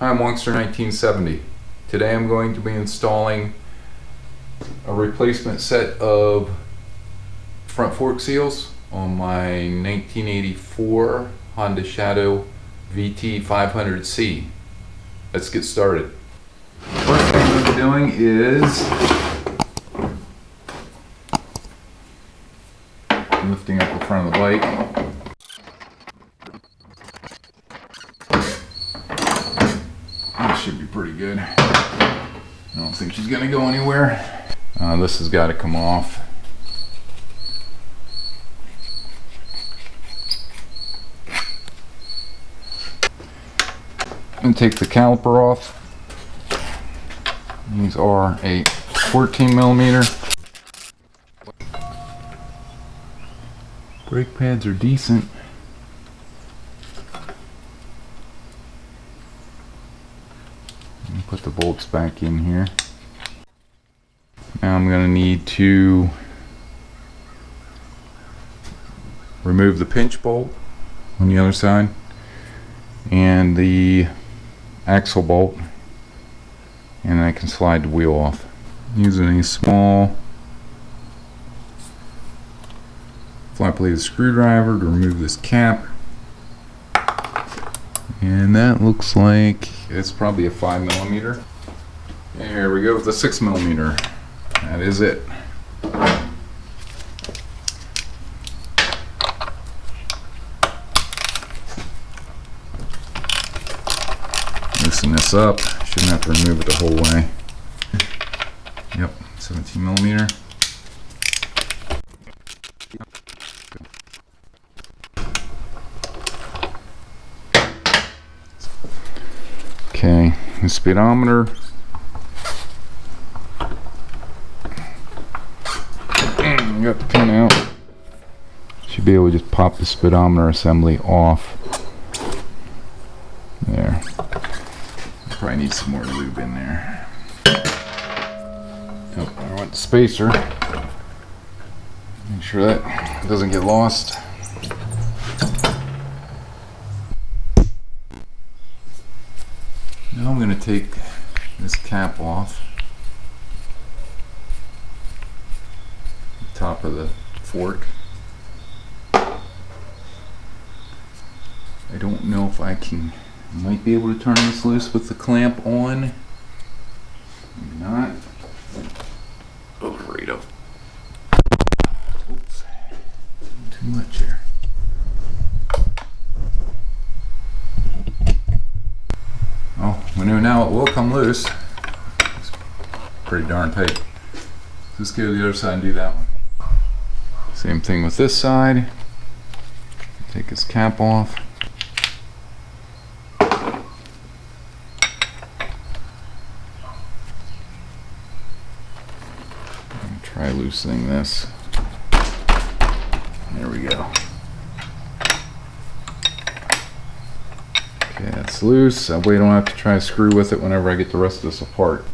I'm Wongster 1970. Today I'm going to be installing a replacement set of front fork seals on my 1984 Honda Shadow VT 500C. Let's get started. First thing I'm going to be doing is lifting up the front of the bike. That should be pretty good. I don't think she's going to go anywhere. This has got to come off. And take the caliper off. These are a 14 millimeter. Brake pads are decent. Let me put the bolts back in here. Now I'm going to need to remove the pinch bolt on the other side and the axle bolt, and I can slide the wheel off using a small flat bladed screwdriver to remove this cap. And that looks like it's probably a 5 millimeter. And here we go with the 6 millimeter. That is it. Loosen this up. Shouldn't have to remove it the whole way. Yep, 17 millimeter. Okay, the speedometer. Got the pin out. Should be able to just pop the speedometer assembly off. There. Probably need some more lube in there. Oh, I want the spacer. Make sure that doesn't get lost. Now I'm going to take this cap off the top of the fork. I don't know if I might be able to turn this loose with the clamp on. Maybe not. Oh, right up. Oops. Too much here. Oh, we know now it will come loose. It's pretty darn tight. Let's go to the other side and do that one. Same thing with this side. Take his cap off. Try loosening this. There we go. Okay, that's loose. That way I don't have to try to screw with it whenever I get the rest of this apart.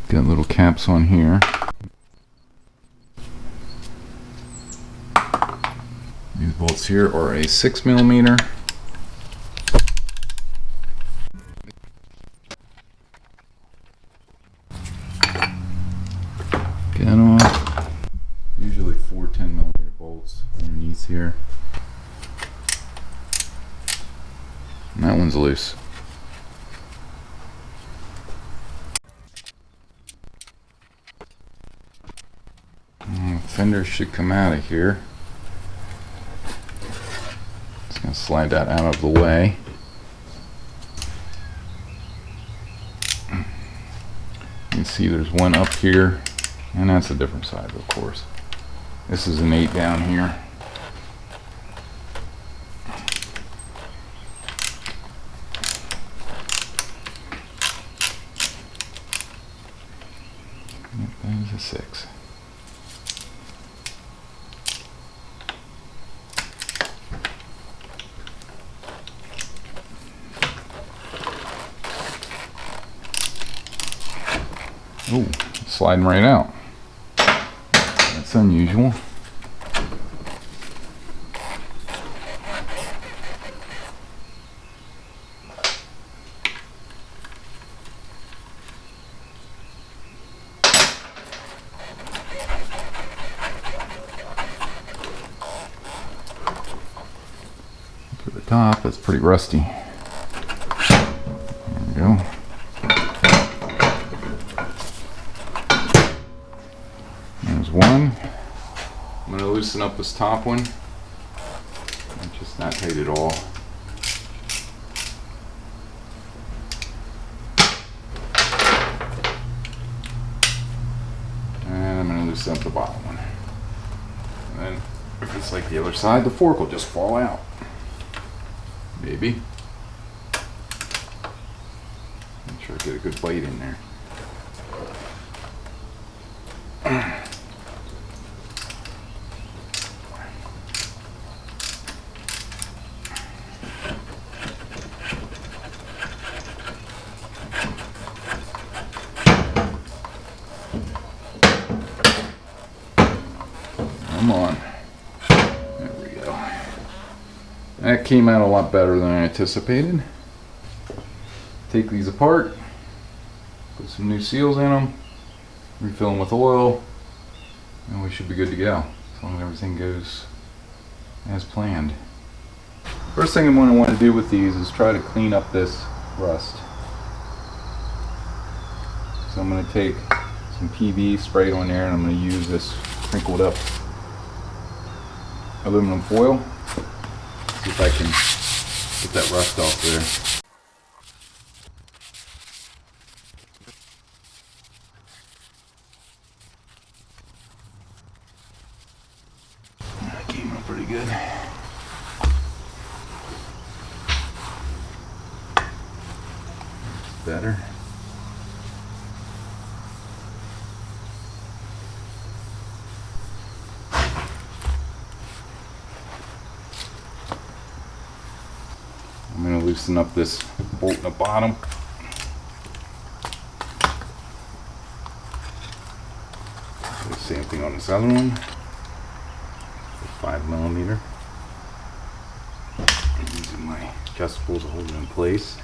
Got little caps on here. These bolts here are a 6 millimeter. Get off. Usually 4 10 millimeter bolts underneath here. And that one's loose. Fender should come out of here. Just gonna slide that out of the way. You can see there's one up here, and that's a different size, of course. This is an 8 down here. There's a 6. Oh, sliding right out. That's unusual. to the top. That's pretty rusty. There we go. There's one. I'm going to loosen up this top one. It's just not tight at all. And I'm going to loosen up the bottom one. And then if it's like the other side, the fork will just fall out. Maybe. Make sure I get a good bite in there. Come on. There we go. That came out a lot better than I anticipated. Take these apart, put some new seals in them, refill them with oil, and we should be good to go, as long as everything goes as planned. First thing I'm going to want to do with these is try to clean up this rust. So I'm going to take some PV, spray it on there, and I'm going to use this crinkled up aluminum foil. See if I can get that rust off there. That came out pretty good. Better. I'm going to loosen up this bolt in the bottom. Do the same thing on this other one. 5mm. I'm using my adjustables to hold it in place.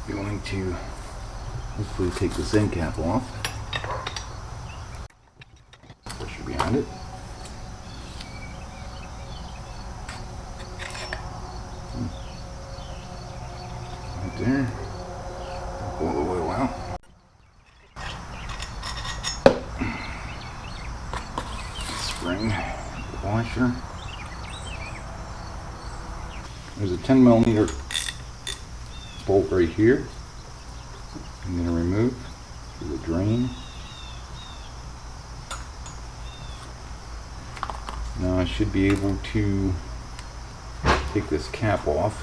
Going to hopefully take this end cap off. Pressure behind it. Right there. Pull the oil out. Spring, the washer. There's a 10mm bolt right here. I'm going to remove through the drain. Now I should be able to take this cap off.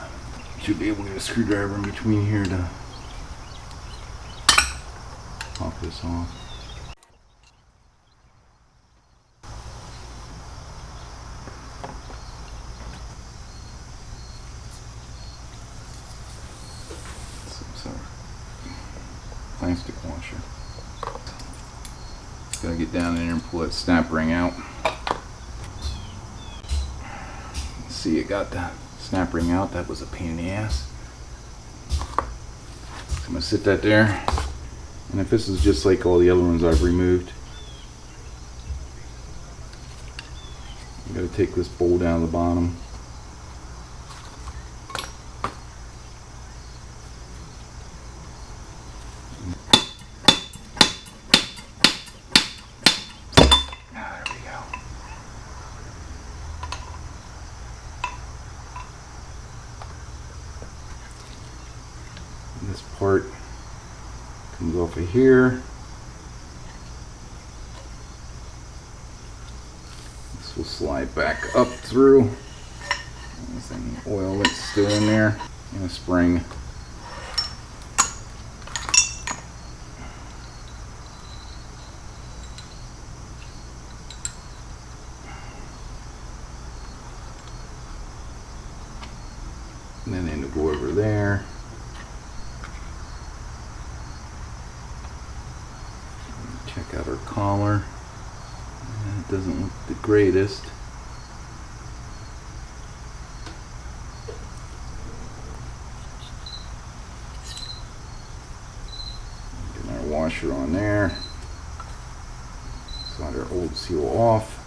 Should be able to get a screwdriver in between here to pop this off. Plastic washer. Gotta get down in there and pull that snap ring out. See, it got the snap ring out. That was a pain in the ass. So I'm gonna sit that there. And if this is just like all the other ones I've removed, I'm gonna take this bolt down the bottom. This part comes off of here. This will slide back up through. There's any oil that's still in there, and a spring. And then it'll go over there. Check out our collar. It doesn't look the greatest. Get our washer on there. Slide our old seal off.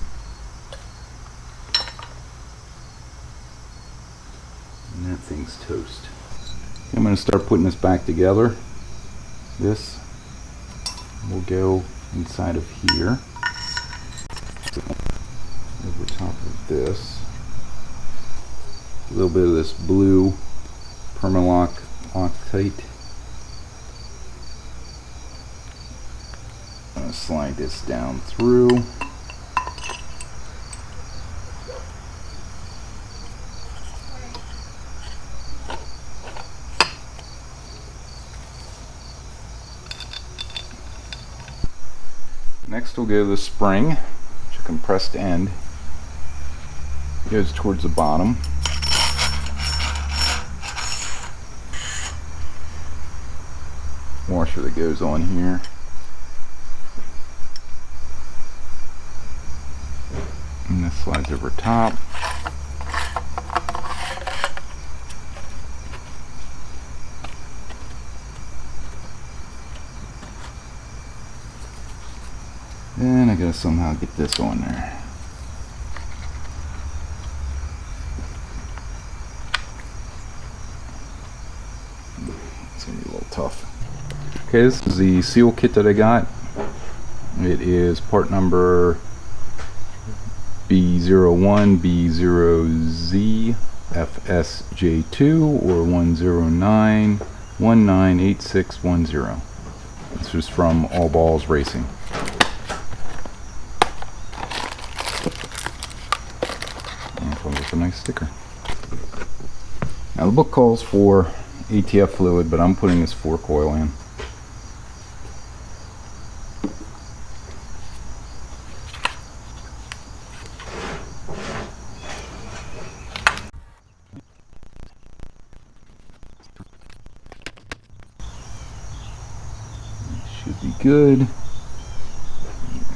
And that thing's toast. I'm going to start putting this back together. This will go inside of here. Over top of this. A little bit of this blue Permalock Loctite. I'm going to slide this down through. Next we'll go to the spring, which a compressed end goes towards the bottom. Washer that goes on here. And this slides over top. Then I gotta somehow get this on there. It's gonna be a little tough. Okay, this is the seal kit that I got. It is part number B01, B0Z, FSJ2, or 109198610. This is from All Balls Racing. With a nice sticker. Now the book calls for ATF fluid, but I'm putting this 4-coil in. Should be good.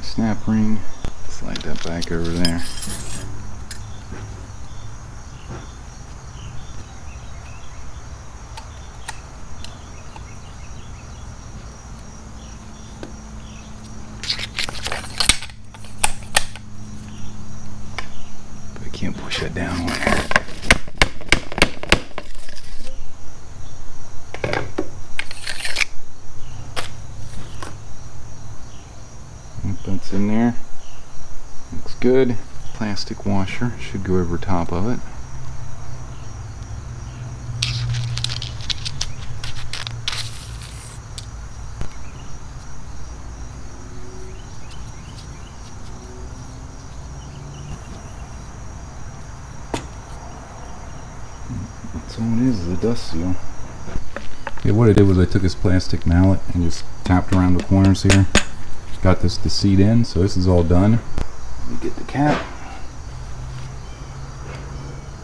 Snap ring. Slide that back over there. Can't push that down on there. That's in there. Looks good. Plastic washer should go over top of it. That's all it is a dust seal. Okay, what I did was I took this plastic mallet and just tapped around the corners here. Got this to seat in, so this is all done. Let me get the cap.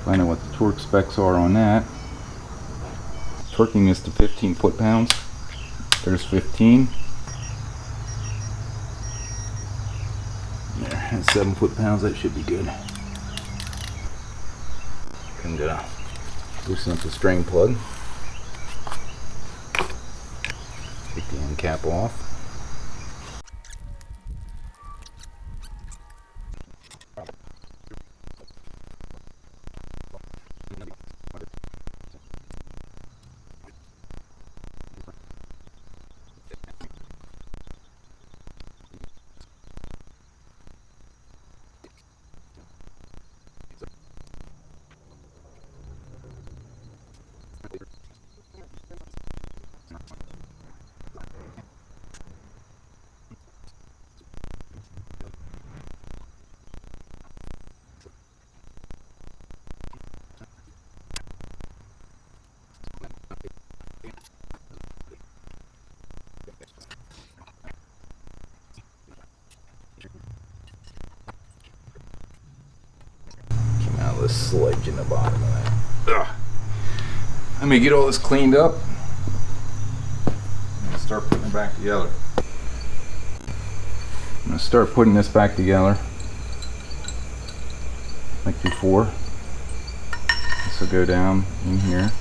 Find out what the torque specs are on that. Torquing this to 15 foot-pounds. There's 15. There, that's 7 foot-pounds. That should be good. And loosen up the string plug. Take the end cap off. The sludge in the bottom of that. Ugh. Let me get all this cleaned up and start putting it back together. I'm going to start putting this back together like before. This will go down in here.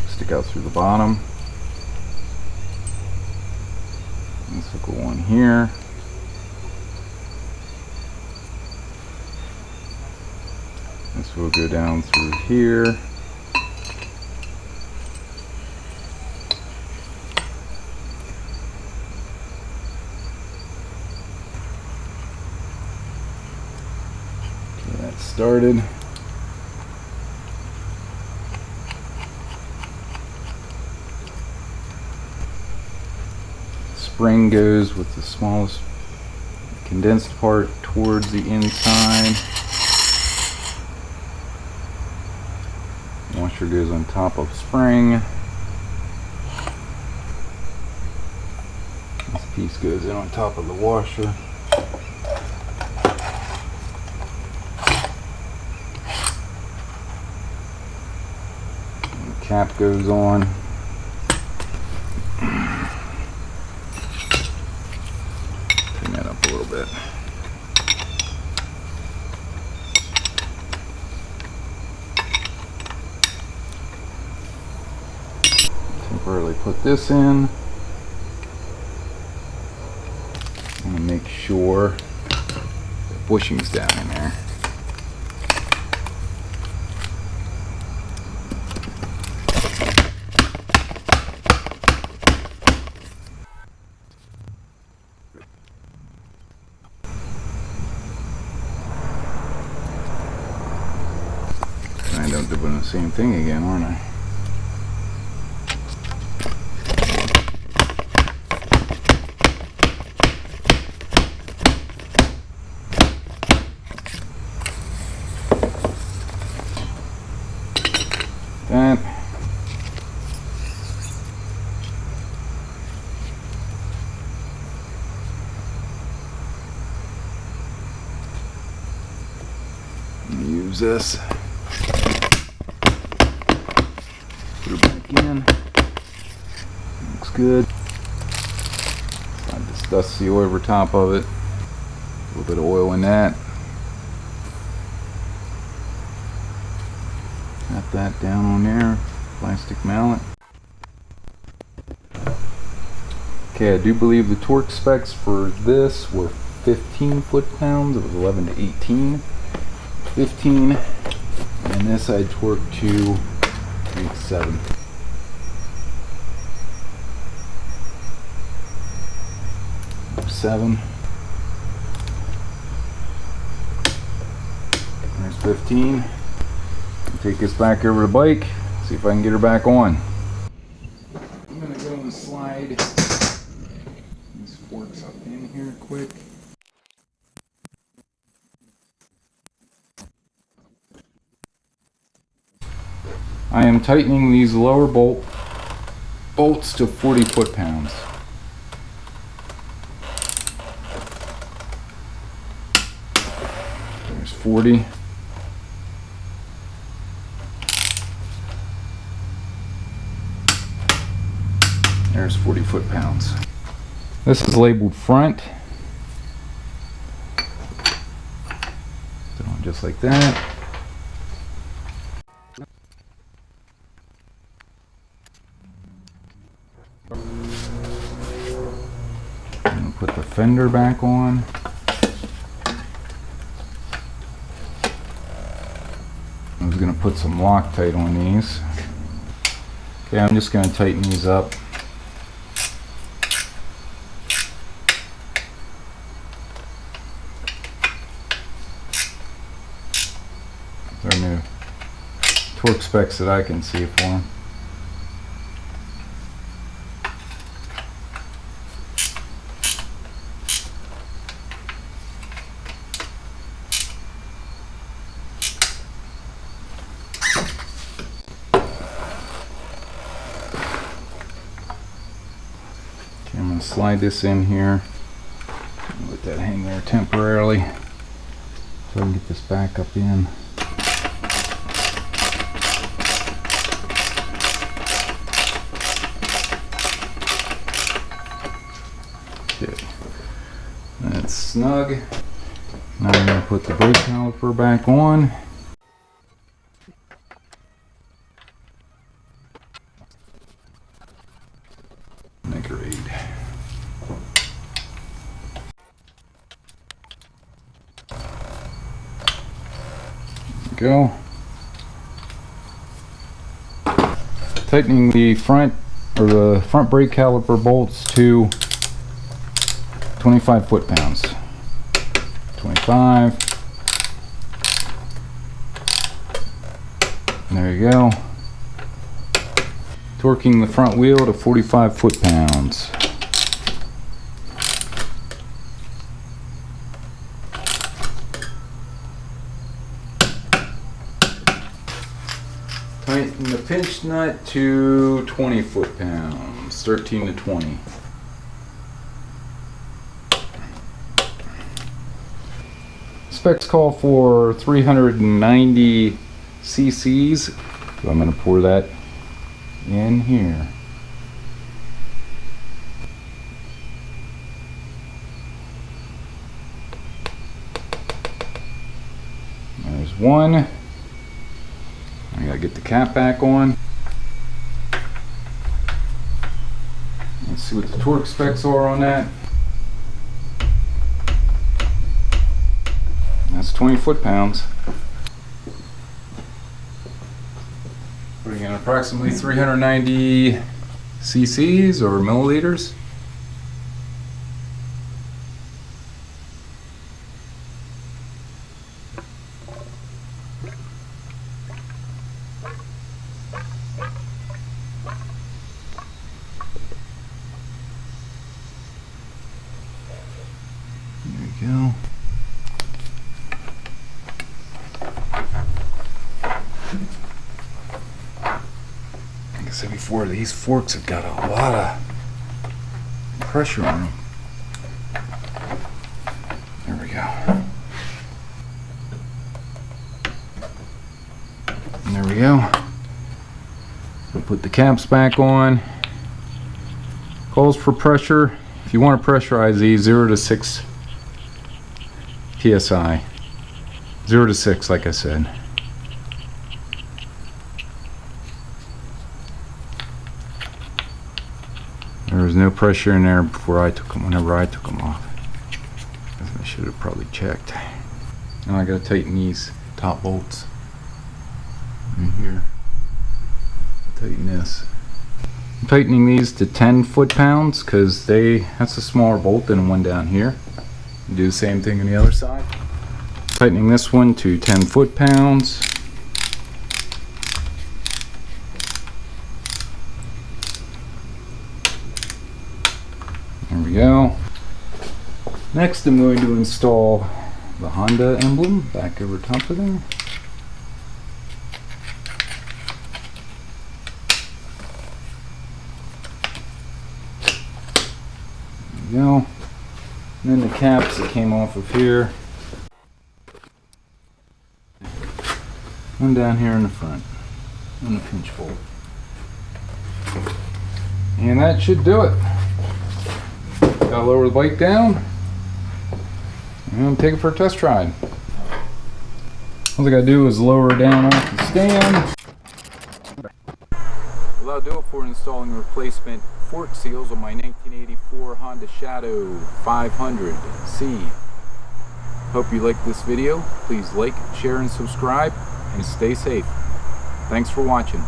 stick out through the bottom. This will go on here. This will go down through here. Okay, that's started. Spring goes with the smallest condensed part towards the inside. Washer goes on top of spring. This piece goes in on top of the washer. And the cap goes on. Turn that up a little bit. Temporarily put this in. I'm going to make sure the bushing's down in there. I end up doing the same thing again, aren't I? That. Use this. Put it back in. Looks good. Slide this dust seal over top of it. A little bit of oil in that. Tap that down on there. Plastic mallet. Okay, I do believe the torque specs for this were 15 foot-pounds. It was 11 to 18. 15. And this I torqued to, I think, 7. There's 15. Take this back over the bike, see if I can get her back on. I'm going to go and slide these forks up in here quick. I am tightening these lower bolts to 40 foot-pounds. There's 40. There's 40 foot-pounds. This is labeled front. Put it on just like that. And put the fender back on. I was going to put some Loctite on these. Okay, I'm just going to tighten these up. There are new torque specs that I can see for them. Okay, I'm going to slide this in here. Let that hang there temporarily so I can get this back up in. Okay, that's snug. Now I'm going to put the brake caliper back on. go. Tightening the front brake caliper bolts to 25 foot-pounds. 25. There you go. Torquing the front wheel to 45 foot-pounds. Tighten the pinch nut to 20 foot-pounds, 13 to 20. Specs call for 390 cc's, so I'm going to pour that in here. There's one. I gotta get the cap back on. Let's see what the torque specs are on that. That's 20 foot-pounds. Putting in approximately 390 cc's or milliliters. There we go. Like I said before, these forks have got a lot of pressure on them. There we go. And there we go. We'll put the caps back on. Calls for pressure. If you want to pressurize these, 0 to 6 psi. 0 to 6, like I said. There was no pressure in there before whenever I took them off. I should have probably checked. Now I gotta tighten these top bolts in here. Tighten this. I'm tightening these to 10 foot-pounds because that's a smaller bolt than the one down here. Do the same thing on the other side. Tightening this one to 10 foot-pounds. There we go. Next I'm going to install the Honda emblem back over top of there. There we go. And then the caps that came off of here. One down here in the front. And the pinch bolt. And that should do it. Gotta lower the bike down and take it for a test ride. All I gotta do is lower it down off the stand. Well, that'll do it for installing replacement fork seals on my 1984 Honda Shadow 500C. Hope you liked this video. Please like, share, and subscribe, and stay safe. Thanks for watching.